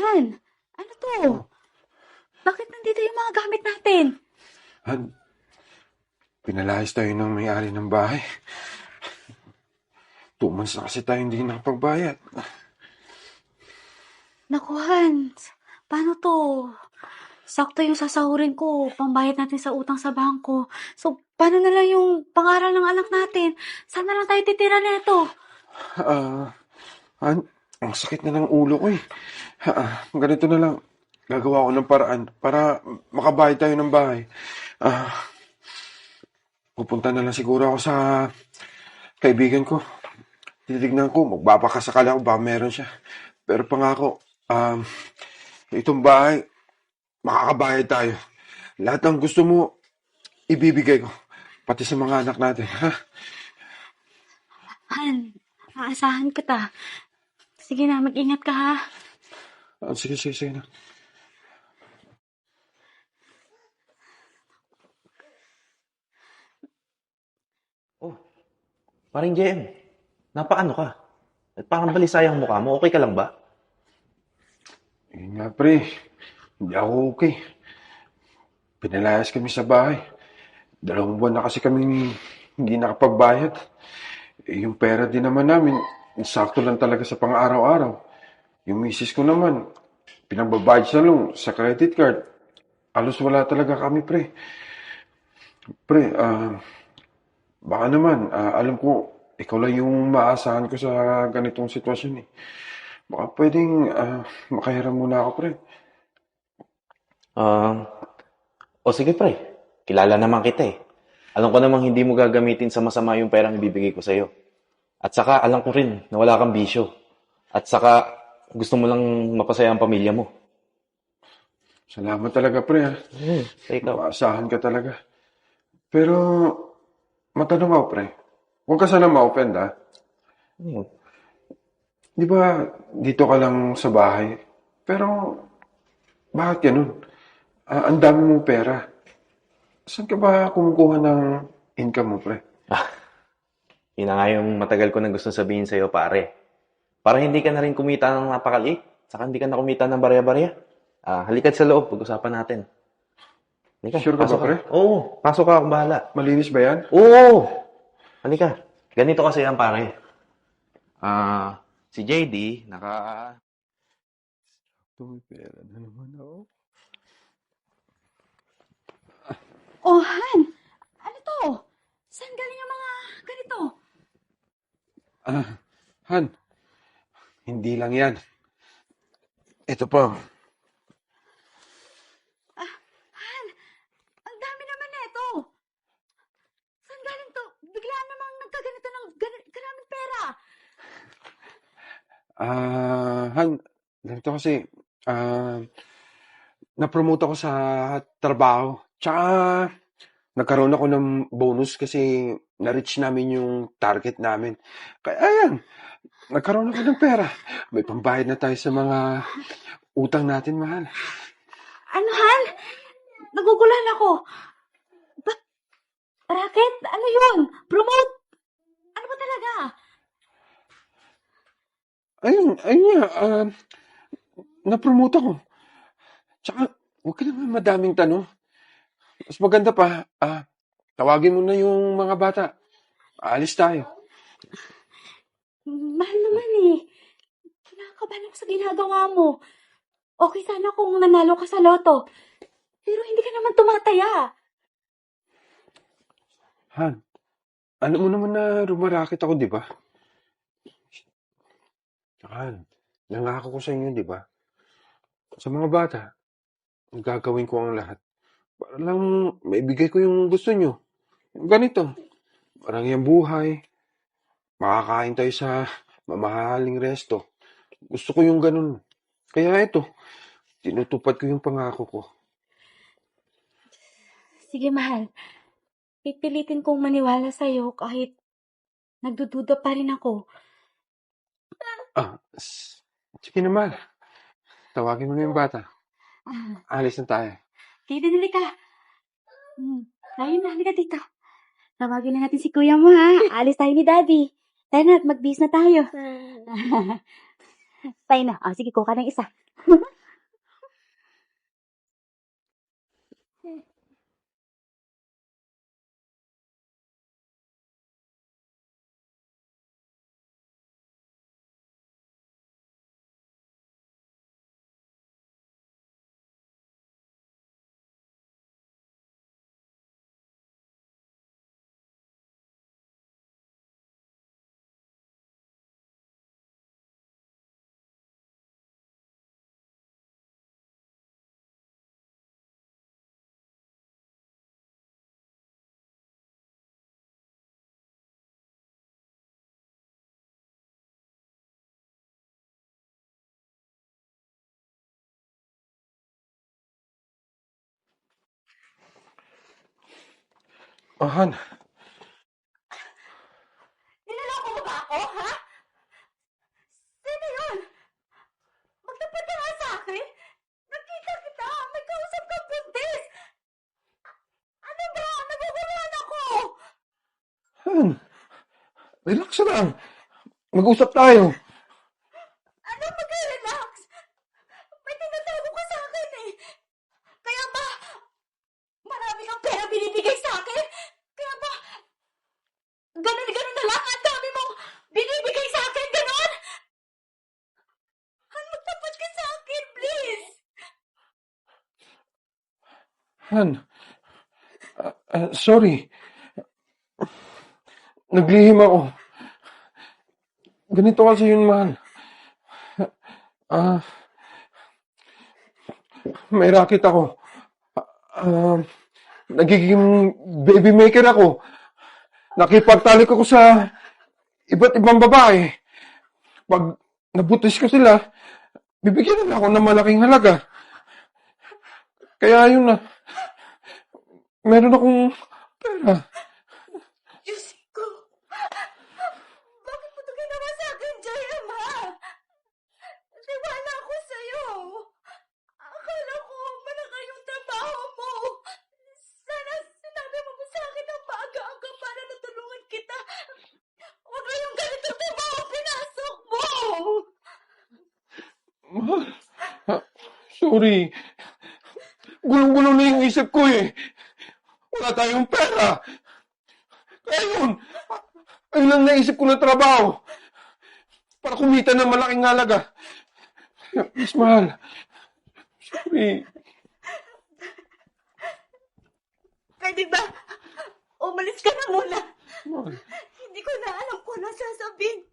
Han, ano to? Oh, Bakit nandito yung mga gamit natin? Han, pinalayas tayo ng may-ari ng bahay. 2 months na kasi tayo hindi nakapagbayad. Naku, Han, paano to? Sakto yung sasahurin ko, pambayad natin sa utang sa bangko. So, paano na lang yung pangaral ng anak natin? Saan na lang tayo titira nito? Ah, Han, ang sakit na ng ulo ko eh. Ganito na lang. Gagawa ko ng paraan para makabayad tayo ng bahay. Ah, Pupunta na lang siguro ako sa kaibigan ko. Titignan ko, magbabakasakala ako, baka meron siya. Pero pangako, itong bahay, makakabayad tayo. Lahat ng gusto mo, ibibigay ko. Pati sa mga anak natin, ha? Han, aasahan kita. Sige na, mag-ingat ka ha. Sige, sige, sige na. Oh, paring JM, napaano ka? At parang balisayang mukha mo, okay ka lang ba? Yun nga, pre. Hindi ako okay. Pinalayas kami sa bahay. 2 buwan na kasi kami hindi nakapagbayad. Yung pera din naman namin, sakto lang talaga sa pang-araw-araw. Yung misis ko naman, pinagbabayad siya lang sa credit card. Alos wala talaga kami, pre. Pre, baka naman, alam ko, ikaw lang yung maasahan ko sa ganitong sitwasyon eh. Baka pwedeng makahiram muna ako, pre. Um, o sige pre, kilala naman kita eh. Alam ko namang hindi mo gagamitin sa masama yung perang ibibigay ko sa'yo. At saka alam ko rin na wala kang bisyo. At saka gusto mo lang mapasaya ang pamilya mo. Salamat talaga, pre, ha. Sa ikaw. Maasahan ka talaga. Pero, matanong ako, pre. Huwag ka sana ma-offend, ha. Hmm. Di ba, dito ka lang sa bahay? Pero, bakit ganun? Ang dami mong pera. Saan ka ba kumukuha ng income mo, pre? Yun na nga yung matagal ko na gusto sabihin sa'yo pare. Para hindi ka na rin kumita ng napakaliit. Saka hindi ka na kumita ng barya-barya. Halika't sa loob, pag-usapan natin. Halika, Sure ka pasok ba, pre? Oo, pasok ka, akong bahala. Malinis ba yan? Oo! Halika. Ganito kasi yan, pare. Si JD, May pera na naman ako. Oh, Han, ano to? Saan galing ang mga ganito? Han, hindi lang yan. Ito pa. Han, ang dami naman nito. Saan galing to? Bigla namang nagkaganito ng karaming pera. Han, ganito kasi, na-promote ako sa trabaho. Tsaka, nagkaroon ako ng bonus kasi na-reach namin yung target namin. Kaya, ayan, nagkaroon ako ng pera. May pambayad na tayo sa mga utang natin, mahal. Ano, Han? Naguguluhan ako. Ba't racket? Ano yun? Promote? Ano ba talaga? Ayun nga, na-promote ako. Tsaka, huwag ka naman madaming tanong. Mas maganda pa, tawagin mo na yung mga bata. Aalis tayo. Mahal naman eh. Kinakabahan ako sa ginagawa mo. Okay sana kung nanalo ka sa loto. Pero hindi ka naman tumataya. Han, alam mo naman na rumarakit ako, di ba? Han, nangako ko sa inyo, di ba? Sa mga bata, gagawin ko ang lahat. Para lang maibigay ko yung gusto nyo. Yung ganito, parang yung buhay, makakain tayo sa mamahaling resto. Gusto ko yung ganun. Kaya ito, tinutupad ko yung pangako ko. Sige, mahal. Pipilitin kong maniwala sa'yo kahit nagdududa pa rin ako. Sige naman, tawagin mo na yung bata. Alis na tayo. Kaya dinali ka. Tayo na, halika dito. Tawagin na natin si kuya mo ha. Alis tayo ni daddy. Tayo na at mag-bis na tayo. Tayo na. Sige, kuha ka ng isa. Han, Niloloko mo ba ako, ha? Sino yun? Magtapat ka nga sa akin. Nakita kita. May kausap kang buntis. Ano ba? Naguguluhan ako. Han, relax lang. Mag-usap tayo. Ano mag-relax? May tinatago ka sa akin eh. Kaya ba, marami kang pera binibigay sa akin? Kaya ba, ganun-ganun na lang ang dami mong binibigay sa akin, ganun? Han, magtapat ka sa akin, please. Han, sorry. Naglihim ako. Ganito kasi yun, mahal. Ah, may racket ako. Nagiging baby maker ako. Nakipagtalik ako sa iba't ibang babae. Pag nabutis ko sila, bibigyan nila ako ng malaking halaga. Kaya yun na, meron akong pera. Diyos ko. Bakit mo ito ginawa sa akin, J.M., ha? Tiwala ako sa'yo. Akala ko malaki yung trabaho mo. Sana sinabi mo sa akin ng maaga-aga para natulungan kita. Huwag na yung ganito trabaho pinasok mo. Mahal, sorry. Gulong-gulong na yung isip ko eh. Wala tayong pera. Kaya yun, ayun lang naisip ko na trabaho. Para kumita ng malaking halaga. Please, mahal. Sorry. Pwede ba? Umalis ka na muna. Mahal. Hindi ko na alam kung ano sasabihin